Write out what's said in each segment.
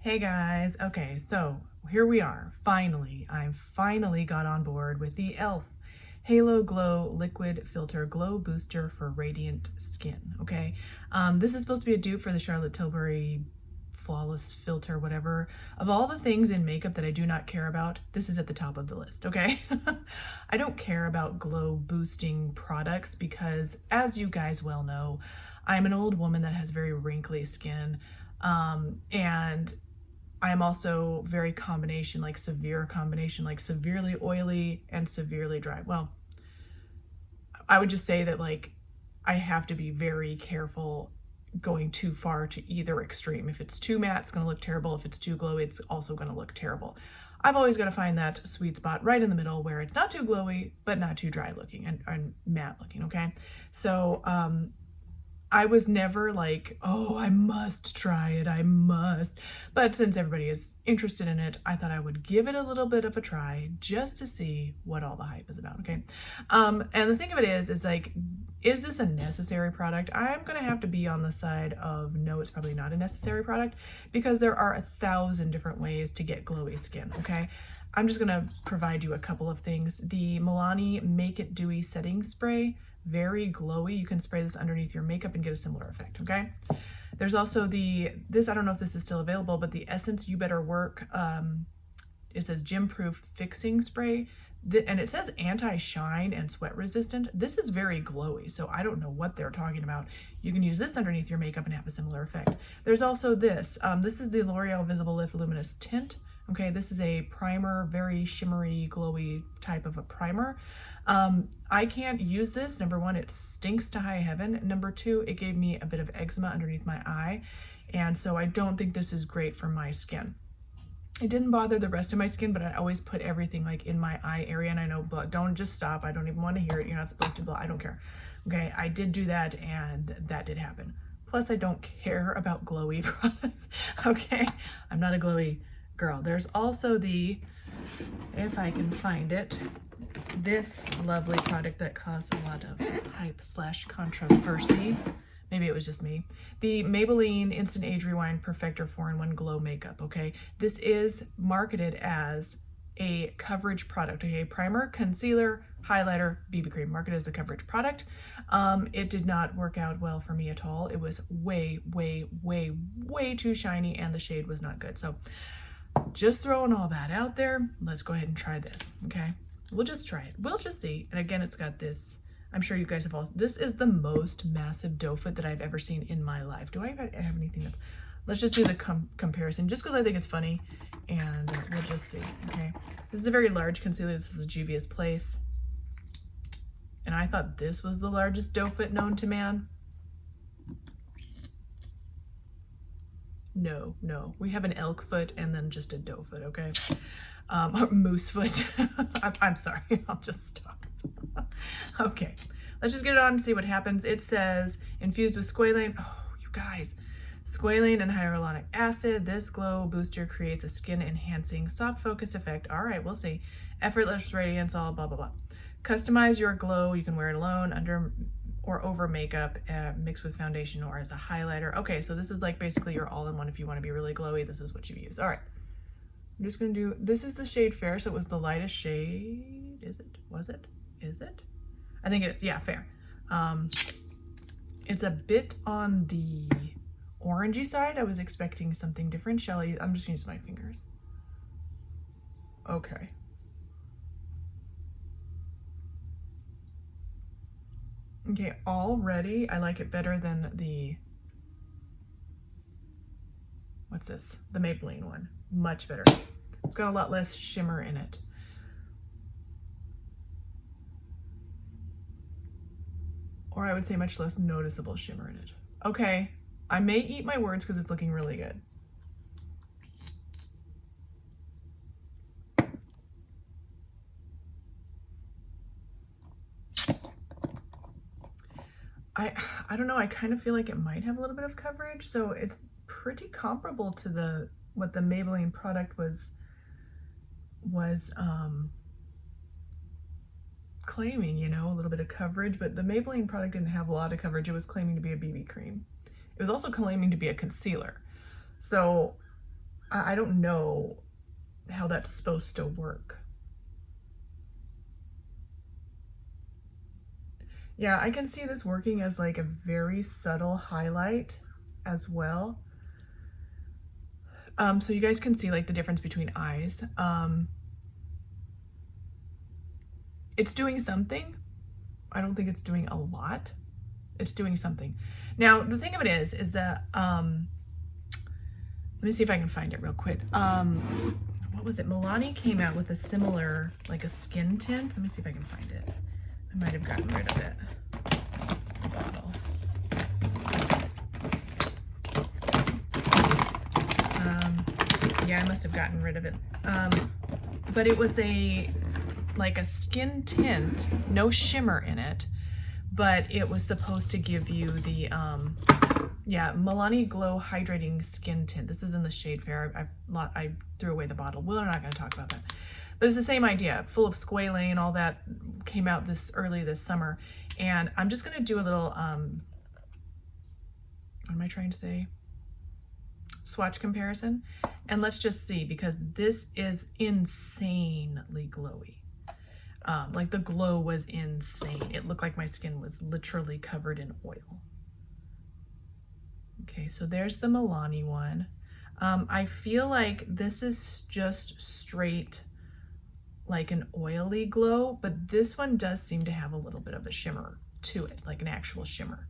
Hey guys, okay, so here we are. I finally got on board with the e.l.f. Halo Glow Liquid Filter Glow Booster for Radiant Skin, okay? This is supposed to be a dupe for the Charlotte Tilbury Flawless Filter, whatever. Of all the things in makeup that I do not care about, this is at the top of the list, okay? I don't care about glow boosting products because, as you guys well know, I'm an old woman that has very wrinkly skin, and I'm also very severe combination, like severely oily and severely dry. Well, I would just say that I have to be very careful going too far to either extreme. If it's too matte, it's going to look terrible. If it's too glowy, it's also going to look terrible. I've always got to find that sweet spot right in the middle where it's not too glowy, but not too dry looking and matte looking, okay? So, I was never like, oh, I must try it, I must. But since everybody is interested in it, I thought I would give it a little bit of a try just to see what all the hype is about, okay? And the thing of it is like, is this a necessary product? I'm gonna have to be on the side of no, it's probably not a necessary product because there are 1,000 different ways to get glowy skin, okay? I'm just gonna provide you a couple of things. The Milani Make It Dewy Setting Spray, very glowy. You can spray this underneath your makeup and get a similar effect, okay? There's also I don't know if this is still available, but the Essence You Better Work, it says Gym Proof Fixing Spray, and it says anti-shine and sweat resistant. This is very glowy, so I don't know what they're talking about. You can use this underneath your makeup and have a similar effect. There's also this. This is the L'Oreal Visible Lift Luminous Tint. Okay, this is a primer, very shimmery, glowy type of a primer. I can't use this. Number one, it stinks to high heaven. Number two, it gave me a bit of eczema underneath my eye, and so I don't think this is great for my skin. It didn't bother the rest of my skin, but I always put everything like in my eye area, and I know, but don't just stop. I don't even want to hear it. You're not supposed to, but I don't care. Okay, I did do that, and that did happen. Plus, I don't care about glowy products. Okay, I'm not a glowy girl. There's also if I can find it, this lovely product that caused a lot of hype / controversy. Maybe it was just me. The Maybelline Instant Age Rewind Perfector 4-in-1 Glow Makeup, okay? This is marketed as a coverage product, okay? Primer, concealer, highlighter, BB cream, marketed as a coverage product. It did not work out well for me at all. It was way, way, way, way too shiny, and the shade was not good. So just throwing all that out there, let's go ahead and try this, okay? We'll just try it. We'll just see. And again, it's got this, I'm sure you guys have all, this is the most massive doe foot that I've ever seen in my life. Do I have anything that's, let's just do the comparison just because I think it's funny, and we'll just see, okay? This is a very large concealer. This is a Juvia's Place. And I thought this was the largest doe foot known to man. No, we have an elk foot and then just a doe foot, okay? Or moose foot. I'm sorry, I'll just stop. Okay, let's just get it on and see what happens. It says infused with squalane. Oh, you guys, squalane and hyaluronic acid. This glow booster creates a skin enhancing soft focus effect. All right, we'll see. Effortless radiance, all blah, blah, blah. Customize your glow. You can wear it alone, under or over makeup, mixed with foundation or as a highlighter. Okay, so this is like basically your all-in-one. If you want to be really glowy, this is what you use. All right, I'm just gonna do, this is the shade Fair, so it was the lightest shade. Is it? Was it? Is it? I think it is, yeah, Fair. It's a bit on the orangey side. I was expecting something different. Shelly, I'm just gonna use my fingers. Okay. Okay, already I like it better than what's this? The Maybelline one. Much better. It's got a lot less shimmer in it. Or I would say much less noticeable shimmer in it. Okay, I may eat my words because it's looking really good. I don't know, I kind of feel like it might have a little bit of coverage, so it's pretty comparable to what the Maybelline product was claiming, you know, a little bit of coverage, but the Maybelline product didn't have a lot of coverage. It was claiming to be a BB cream. It was also claiming to be a concealer. So I don't know how that's supposed to work. Yeah, I can see this working as like a very subtle highlight as well. So you guys can see like the difference between eyes. It's doing something. I don't think it's doing a lot. It's doing something. Now, the thing of it is that, let me see if I can find it real quick. What was it? Milani came out with a similar, like a skin tint. Let me see if I can find it. I might have gotten rid of it. The bottle. Yeah, I must have gotten rid of it. But it was like a skin tint, no shimmer in it, but it was supposed to give you the, yeah, Milani Glow Hydrating Skin Tint. This is in the shade Fair. I threw away the bottle. We're not going to talk about that. But it's the same idea, full of squalane, all that came out early this summer. And I'm just going to do a little, what am I trying to say? Swatch comparison. And let's just see, because this is insanely glowy. Like the glow was insane. It looked like my skin was literally covered in oil. Okay, so there's the Milani one. I feel like this is just straight like an oily glow, but this one does seem to have a little bit of a shimmer to it, like an actual shimmer.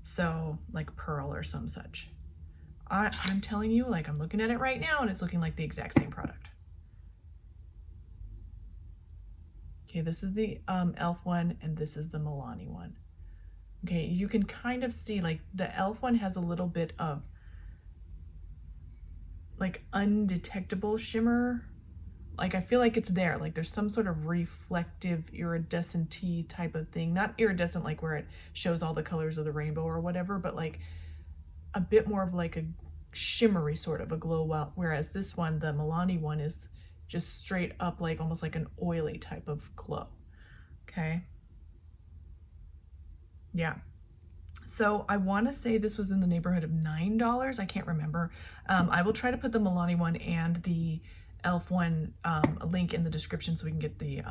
So like pearl or some such. I'm telling you, like I'm looking at it right now and it's looking like the exact same product. Okay, this is the e.l.f. one and this is the Milani one. Okay, you can kind of see like the e.l.f. one has a little bit of like undetectable shimmer. Like I feel like it's there, like there's some sort of reflective iridescent-y type of thing. Not iridescent like where it shows all the colors of the rainbow or whatever, but like a bit more of like a shimmery sort of a glow, whereas this one, the Milani one, is just straight up like almost like an oily type of glow. Okay. Yeah. So I want to say this was in the neighborhood of $9. I can't remember. I will try to put the Milani one and the e.l.f. one a link in the description so we can get the,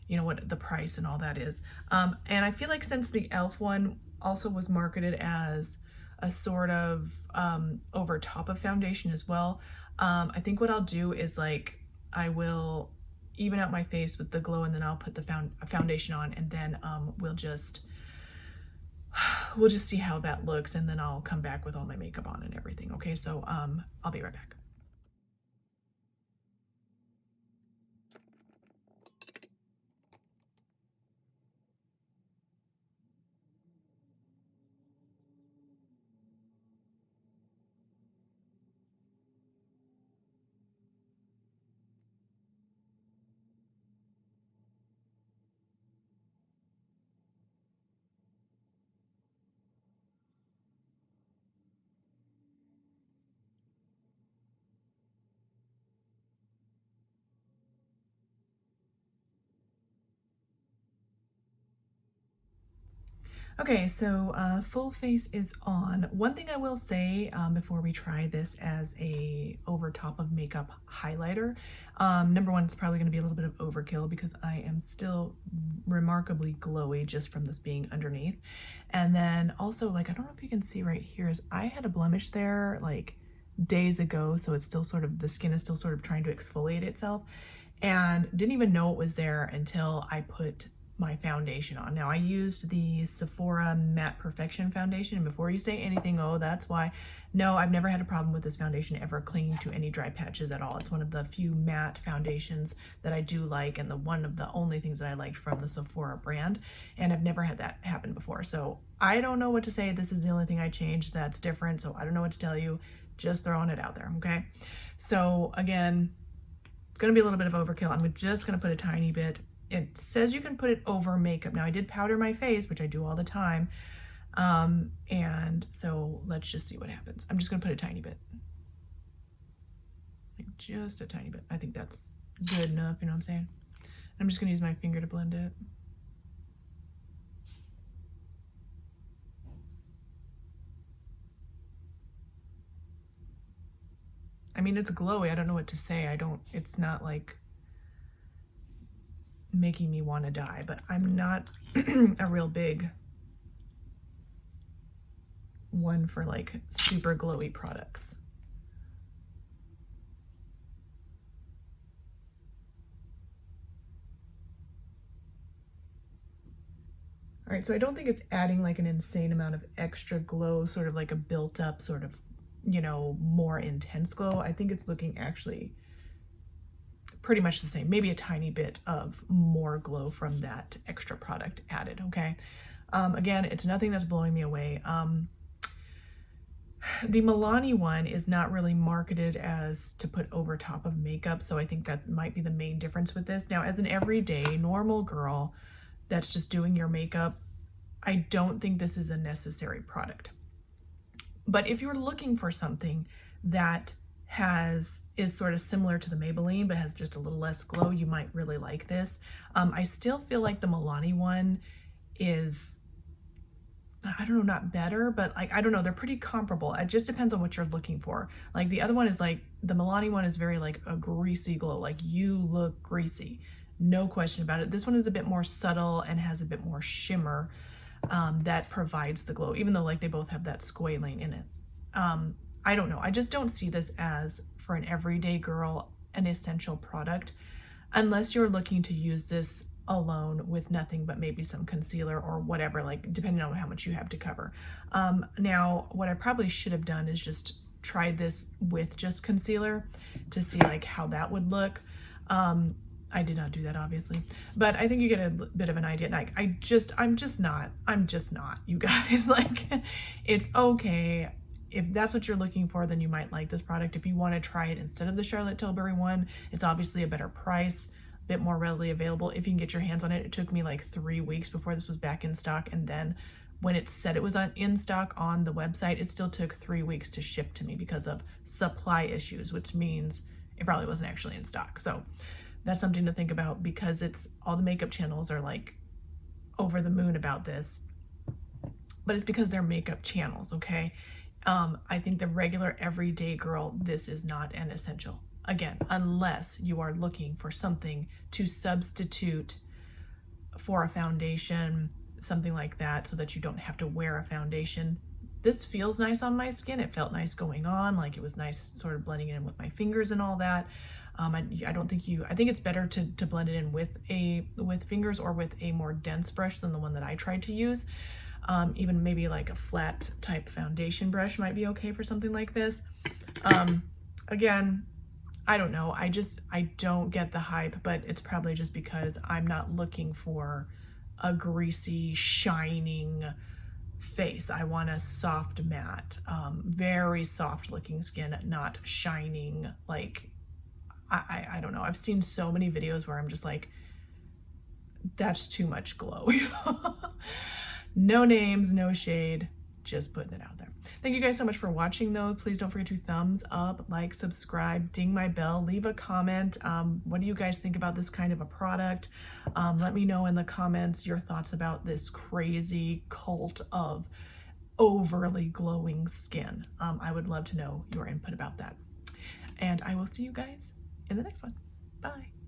you know, what the price and all that is. And I feel like since the e.l.f. one also was marketed as a sort of over top of foundation as well, I think what I'll do is like I will even out my face with the glow and then I'll put the foundation on and then we'll just see how that looks and then I'll come back with all my makeup on and everything. Okay, so I'll be right back. Okay, so full face is on. One thing I will say before we try this as a over top of makeup highlighter, number one, it's probably going to be a little bit of overkill because I am still remarkably glowy just from this being underneath. And then also, like, I don't know if you can see right here, is I had a blemish there like days ago, so it's still sort of, the skin is still sort of trying to exfoliate itself, and didn't even know it was there until I put my foundation on. Now I used the Sephora Matte Perfection foundation, and before you say anything, oh that's why, no, I've never had a problem with this foundation ever clinging to any dry patches at all. It's one of the few matte foundations that I do like, and one of the only things that I liked from the Sephora brand, and I've never had that happen before. So I don't know what to say. This is the only thing I changed that's different, so I don't know what to tell you. Just throwing it out there, okay? So again, it's gonna be a little bit of overkill. I'm just gonna put a tiny bit. It says you can put it over makeup. Now I did powder my face, which I do all the time. And so let's just see what happens. I'm just gonna put a tiny bit. Like just a tiny bit. I think that's good enough, you know what I'm saying? I'm just gonna use my finger to blend it. I mean, it's glowy. I don't know what to say. It's not like making me want to die, but I'm not a real big one for like super glowy products. All right, so I don't think it's adding like an insane amount of extra glow, sort of like a built up sort of, you know, more intense glow. I think it's looking actually pretty much the same, maybe a tiny bit of more glow from that extra product added, okay? Again, it's nothing that's blowing me away. The Milani one is not really marketed as to put over top of makeup, so I think that might be the main difference with this. Now, as an everyday normal girl that's just doing your makeup, I don't think this is a necessary product. But if you're looking for something that is sort of similar to the Maybelline but has just a little less glow, you might really like this. I still feel like the Milani one is, I don't know, not better, but like, I don't know, they're pretty comparable. It just depends on what you're looking for. Like the other one is like, the Milani one is very like a greasy glow, like you look greasy, no question about it. This one is a bit more subtle and has a bit more shimmer that provides the glow, even though like they both have that squalane in it. I don't know, I just don't see this as, for an everyday girl, an essential product, unless you're looking to use this alone with nothing but maybe some concealer or whatever, like depending on how much you have to cover. Now, what I probably should have done is just tried this with just concealer to see like how that would look. I did not do that, obviously, but I think you get a bit of an idea. Like, I'm just not, you guys. Like, it's okay. If that's what you're looking for, then you might like this product. If you want to try it instead of the Charlotte Tilbury one, it's obviously a better price, a bit more readily available. If you can get your hands on it, it took me like 3 weeks before this was back in stock. And then when it said it was in stock on the website, it still took 3 weeks to ship to me because of supply issues, which means it probably wasn't actually in stock. So that's something to think about, because it's all the makeup channels are like over the moon about this, but it's because they're makeup channels, okay? I think the regular everyday girl, this is not an essential. Again, unless you are looking for something to substitute for a foundation, something like that, so that you don't have to wear a foundation. This feels nice on my skin. It felt nice going on, like it was nice sort of blending it in with my fingers and all that. I don't think I think it's better to blend it in with fingers or with a more dense brush than the one that I tried to use. Even maybe like a flat type foundation brush might be okay for something like this. Again, I don't know. I don't get the hype, but it's probably just because I'm not looking for a greasy, shining face. I want a soft matte, very soft looking skin, not shining. Like, I don't know. I've seen so many videos where I'm just like, that's too much glow. No names, no shade, just putting it out there. Thank you guys so much for watching though. Please don't forget to thumbs up, like, subscribe, ding my bell, leave a comment. What do you guys think about this kind of a product? Let me know in the comments your thoughts about this crazy cult of overly glowing skin. I would love to know your input about that. And I will see you guys in the next one. Bye.